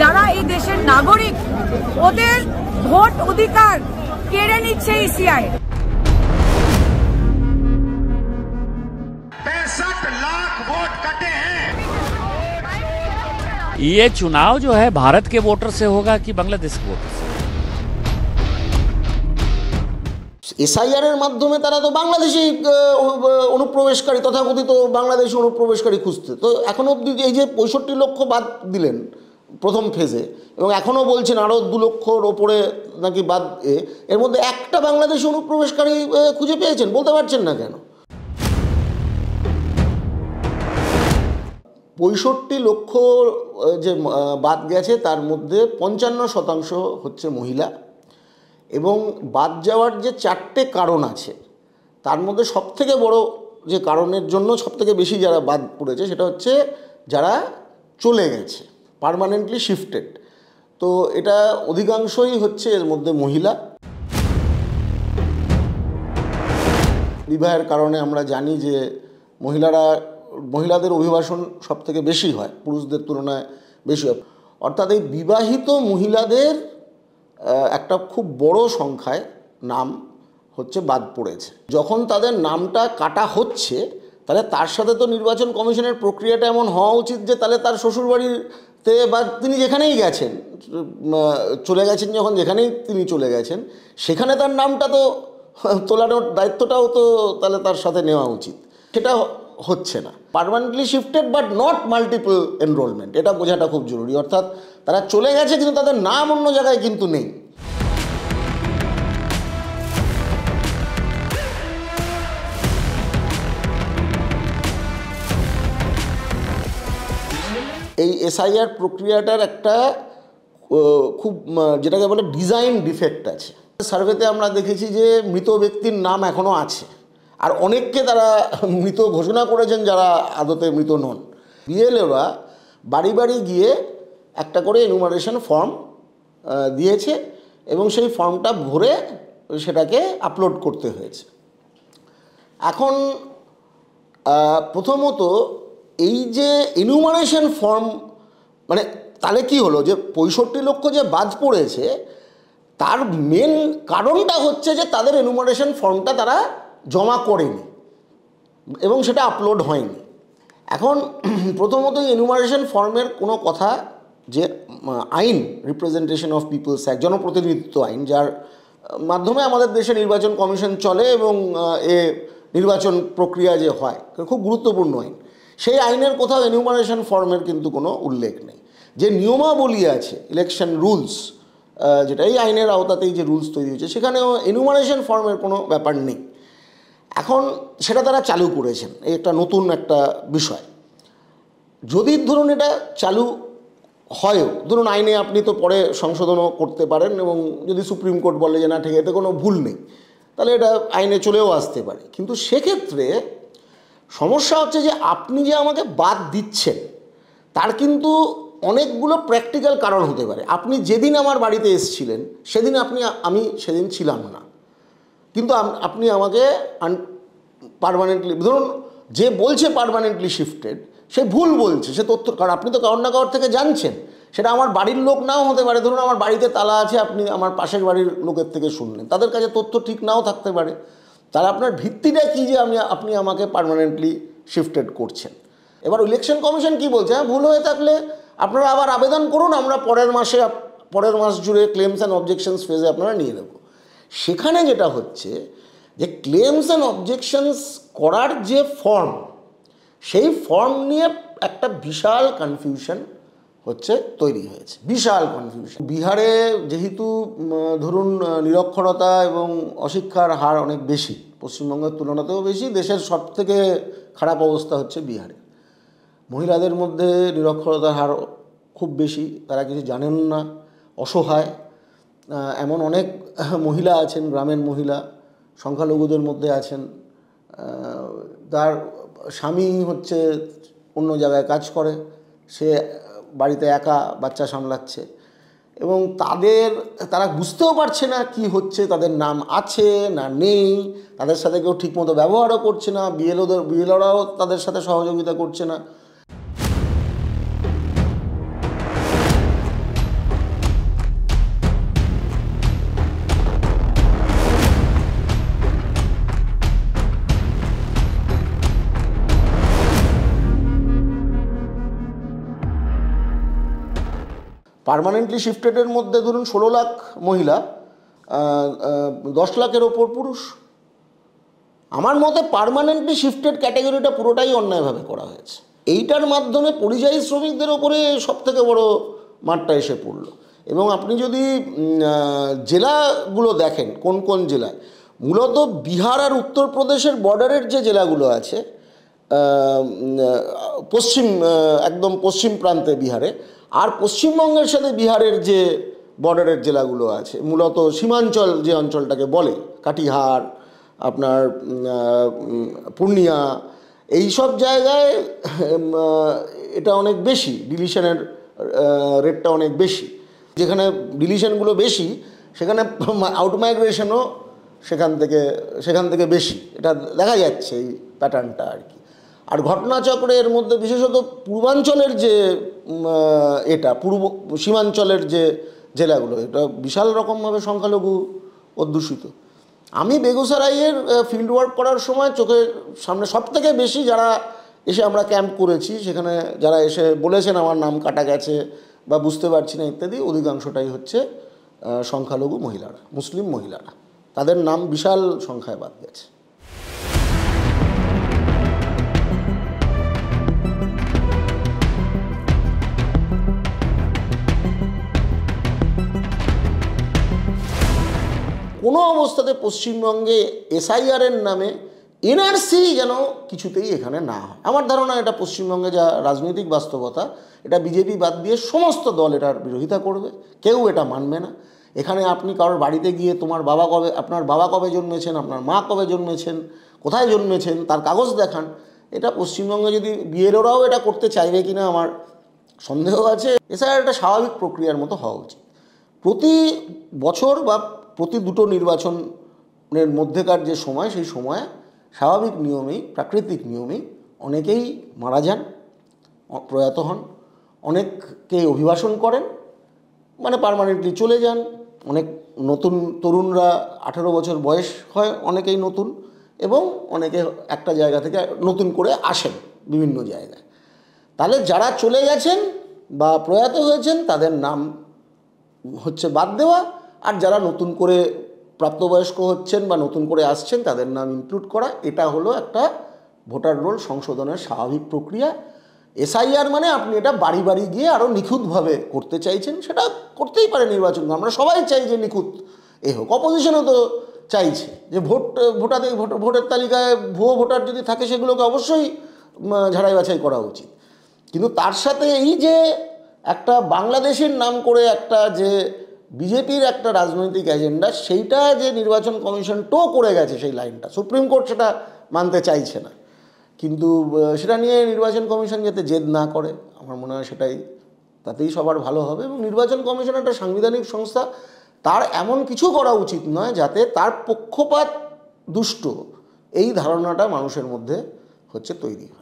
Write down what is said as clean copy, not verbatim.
যারা এই দেশের নাগরিক ওদের ভোট অধিকার কেড়ে নিচ্ছে ইসিআই। 65 लाख वोट कटे हैं। ये चुनाव जो है भारत के वोटर से होगा कि बांग्लादेश के वोटर से? এসআইআর এর মাধ্যমে তারা তো বাংলাদেশি অনুপ্রবেশকারী তথাকথিত বাংলাদেশি অনুপ্রবেশকারী খুঁজতে, তো এখনো অবধি এই যে 65 লক্ষ বাদ দিলেন প্রথম ফেজে এবং এখনও বলছেন আরও 2 লক্ষর ওপরে নাকি বাদ, এর মধ্যে একটা বাংলাদেশি অনুপ্রবেশকারী খুঁজে পেয়েছেন, বলতে পারছেন না কেন? 65 লক্ষ যে বাদ গেছে তার মধ্যে 55% হচ্ছে মহিলা, এবং বাদ যাওয়ার যে 4টে কারণ আছে তার মধ্যে সবথেকে বড় যে কারণের জন্য সবথেকে বেশি যারা বাদ পড়েছে সেটা হচ্ছে যারা চলে গেছে, পার্মানেন্টলি শিফটেড। তো এটা অধিকাংশই হচ্ছে এর মধ্যে মহিলা। বিবাহের কারণে আমরা জানি যে মহিলাদের অভিবাসন সবথেকে বেশি হয়, পুরুষদের তুলনায় বেশি হয়। অর্থাৎ এই বিবাহিত মহিলাদের একটা খুব বড় সংখ্যায় নাম হচ্ছে বাদ পড়েছে। যখন তাদের নামটা কাটা হচ্ছে তাহলে তার সাথে তো নির্বাচন কমিশনের প্রক্রিয়াটা এমন হওয়া উচিত যে তাহলে তার শ্বশুরবাড়িতে বা তিনি যেখানেই গেছেন, চলে গেছেন যখন যেখানেই তিনি চলে গেছেন সেখানে তার নামটা তো তোলানোর দায়িত্বটাও তো তাহলে তার সাথে নেওয়া উচিত। সেটা হচ্ছে না। Permanently shifted but not multiple enrolment, এটা বোঝাটা খুব জরুরি। অর্থাৎ তারা চলে গেছে কিন্তু তাদের নাম অন্য জায়গায় কিন্তু নেই। এই এসআইআর প্রক্রিয়াটার একটা খুব যেটাকে বলে ডিজাইন ডিফেক্ট আছে। সার্ভেতে আমরা দেখেছি যে মৃত ব্যক্তির নাম এখনও আছে, আর অনেককে তারা মৃত ঘোষণা করেছেন যারা আদতে মৃত নন। বিএলওরা বাড়ি বাড়ি গিয়ে একটা করে এনুমারেশন ফর্ম দিয়েছে এবং সেই ফর্মটা ভরে সেটাকে আপলোড করতে হয়েছে। এখন প্রথমত এই যে এনুমারেশন ফর্ম, মানে তাহলে কি হলো যে 65 লক্ষ যে বাদ পড়েছে তার মেন কারণটা হচ্ছে যে তাদের এনুমারেশন ফর্মটা তারা জমা করেনি এবং সেটা আপলোড হয়নি। এখন প্রথমত এনুমারেশন ফর্মের কোনো কথা, যে আইন রিপ্রেজেন্টেশন অফ পিপলস অ্যাক্ট, জনপ্রতিনিধিত্ব আইন, যার মাধ্যমে আমাদের দেশে নির্বাচন কমিশন চলে এবং এ নির্বাচন প্রক্রিয়া যে হয়, খুব গুরুত্বপূর্ণ আইন, সেই আইনের কোথাও এনুমারেশন ফর্মের কিন্তু কোনো উল্লেখ নেই। যে নিয়মাবলী আছে, ইলেকশন রুলস, যেটা এই আইনের আওতাতেই যে রুলস তৈরি হয়েছে, সেখানেও এনুমারেশন ফর্মের কোনো ব্যাপার নেই। এখন সেটা তারা চালু করেছেন, এই একটা নতুন একটা বিষয়। যদি ধরুন এটা চালু হয়ও, ধরুন আইনে আপনি তো পরে সংশোধনও করতে পারেন এবং যদি সুপ্রিম কোর্ট বলে যে না ঠিক এতে কোনো ভুল নেই, তাহলে এটা আইনে চলেও আসতে পারে। কিন্তু সেক্ষেত্রে সমস্যা হচ্ছে যে আপনি যে আমাকে বাদ দিচ্ছেন তার কিন্তু অনেকগুলো প্র্যাকটিক্যাল কারণ হতে পারে। আপনি যেদিন আমার বাড়িতে এসেছিলেন সেদিন আমি সেদিন ছিলাম না, কিন্তু আপনি আমাকে পার্মানেন্টলি, ধরুন যে বলছে পার্মানেন্টলি শিফটেড সে ভুল বলছে, সে তথ্য, কারণ আপনি তো কারোর না কারোর থেকে জানছেন, সেটা আমার বাড়ির লোক নাও হতে পারে। ধরুন আমার বাড়িতে তালা আছে, আপনি আমার পাশের বাড়ির লোকের থেকে শুনলেন, তাদের কাছে তথ্য ঠিক নাও থাকতে পারে। তাহলে আপনার ভিত্তিটা কী যে আপনি আমাকে পার্মানেন্টলি শিফটেড করছেন? এবার ইলেকশন কমিশন কি বলছে, হ্যাঁ ভুল হয়ে থাকলে আপনারা আবার আবেদন করুন, আমরা পরের মাস জুড়ে ক্লেমস অ্যান্ড অবজেকশনস ফেজে আপনারা নিয়ে নেব। সেখানে যেটা হচ্ছে যে ক্লেমস অ্যান্ড অবজেকশনস করার যে ফর্ম, সেই ফর্ম নিয়ে একটা বিশাল কনফিউশন তৈরি হয়েছে, বিশাল কনফিউশন। বিহারে যেহেতু ধরুন নিরক্ষরতা এবং অশিক্ষার হার অনেক বেশি, পশ্চিমবঙ্গের তুলনাতেও বেশি, দেশের সবথেকে খারাপ অবস্থা হচ্ছে বিহারে। মহিলাদের মধ্যে নিরক্ষরতার হার খুব বেশি, তারা কিছু জানেন না, অসহায়। এমন অনেক মহিলা আছেন, গ্রামের মহিলা, সংখ্যালঘুদের মধ্যে আছেন, তার স্বামী অন্য জায়গায় কাজ করে, সে বাড়িতে একা বাচ্চা সামলাচ্ছে এবং তারা বুঝতেও পারছে না কি হচ্ছে, তাদের নাম আছে না নেই, তাদের সাথে কেউ ঠিকমতো ব্যবহারও করছে না, বিএলওরাও তাদের সাথে সহযোগিতা করছে না। পার্মানেন্টলি শিফটেডের মধ্যে ধরুন 16 লাখ মহিলা, 10 লাখের ওপর পুরুষ। আমার মতে পার্মানেন্টলি শিফটেড ক্যাটাগরিটা পুরোটাই অন্যায়ভাবে করা হয়েছে। এইটার মাধ্যমে পরিযায়ী শ্রমিকদের ওপরে সবথেকে বড় মারটা এসে পড়ল। এবং আপনি যদি জেলাগুলো দেখেন কোন কোন জেলায়, মূলত বিহার আর উত্তরপ্রদেশের বর্ডারের যে জেলাগুলো আছে, একদম পশ্চিম প্রান্তে বিহারে, আর পশ্চিমবঙ্গের সাথে বিহারের যে বর্ডারের জেলাগুলো আছে, মূলত সীমাঞ্চল যে অঞ্চলটাকে বলে, কাটিহার, আপনার পূর্ণিয়া, এই সব জায়গায় এটা অনেক বেশি, ডিলিশনের রেটটা অনেক বেশি। যেখানে ডিলিশনগুলো বেশি সেখানে আউট মাইগ্রেশনও সেখান থেকে বেশি, এটা দেখা যাচ্ছে এই প্যাটার্নটা আর কি। আর ঘটনাচক্রে এর মধ্যে বিশেষত পূর্বাঞ্চলের যে সীমাঞ্চলের যে জেলাগুলো, এটা বিশাল রকমভাবে সংখ্যালঘু অধ্যুষিত। আমি বেগুসরাইয়ের ফিল্ড ওয়ার্ক করার সময় চোখের সামনে সবথেকে বেশি যারা এসে আমরা ক্যাম্প করেছি, সেখানে যারা এসে বলেছেন আমার নাম কাটা গেছে বা বুঝতে পারছি না ইত্যাদি, অধিকাংশটাই হচ্ছে সংখ্যালঘু মহিলারা, মুসলিম মহিলারা। তাদের নাম বিশাল সংখ্যায় বাদ গেছে। কোনো অবস্থাতে পশ্চিমবঙ্গে এসআইআরের নামে এনআরসি যেন কিছুতেই এখানে না হয়। আমার ধারণা এটা পশ্চিমবঙ্গে যা রাজনৈতিক বাস্তবতা, এটা বিজেপি বাদ দিয়ে সমস্ত দল এটার বিরোধিতা করবে, কেউ এটা মানবে না। এখানে আপনি কারোর বাড়িতে গিয়ে আপনার বাবা কবে জন্মেছেন, আপনার মা কবে জন্মেছেন, কোথায় জন্মেছেন তার কাগজ দেখান। এটা পশ্চিমবঙ্গে যদি বিএলওরাও এটা করতে চাইবে কিনা আমার সন্দেহ আছে। এছাড়া এটা স্বাভাবিক প্রক্রিয়ার মতো হওয়া উচিত। প্রতি বছর বা প্রতি দুটো নির্বাচনের মধ্যেকার যে সময়, সেই সময়ে স্বাভাবিক নিয়মেই, প্রাকৃতিক নিয়মেই অনেকেই মারা যান, প্রয়াত হন, অনেককেই অভিবাসন করেন, মানে পার্মানেন্টলি চলে যান। অনেক নতুন তরুণরা 18 বছর বয়স হয় অনেকেই নতুন, এবং অনেকে একটা জায়গা থেকে নতুন করে আসেন বিভিন্ন জায়গায়। তাহলে যারা চলে গেছেন বা প্রয়াত হয়েছেন তাদের নাম হচ্ছে বাদ দেওয়া, আর যারা নতুন করে প্রাপ্তবয়স্ক হচ্ছেন বা নতুন করে আসছেন তাদের নাম ইনক্লুড করা। এটা হলো একটা ভোটার রোল সংশোধনের স্বাভাবিক প্রক্রিয়া। এসআইআর মানে আপনি এটা বাড়ি বাড়ি গিয়ে আরও নিখুঁতভাবে করতে চাইছেন, সেটা করতেই পারে নির্বাচন। আমরা সবাই চাই যে নিখুঁত হোক, অপোজিশনও তো চাইছে যে ভোটের তালিকায় ভুয়ো ভোটার যদি থাকে সেগুলোকে অবশ্যই ঝাড়াই বাছাই করা উচিত। কিন্তু তার সাথে এই যে একটা বাংলাদেশের নাম করে একটা যে বিজেপির একটা রাজনৈতিক এজেন্ডা, সেইটা যে নির্বাচন কমিশন করে গেছে, সেই লাইনটা সুপ্রিম কোর্ট সেটা মানতে চাইছে না। কিন্তু সেটা নিয়ে নির্বাচন কমিশন যাতে জেদ না করে, আমার মনে হয় তাতেই সবার ভালো হবে। এবং নির্বাচন কমিশন একটা সাংবিধানিক সংস্থা, তার এমন কিছু করা উচিত নয় যাতে তার পক্ষপাত দুষ্ট এই ধারণাটা মানুষের মধ্যে তৈরি হয়।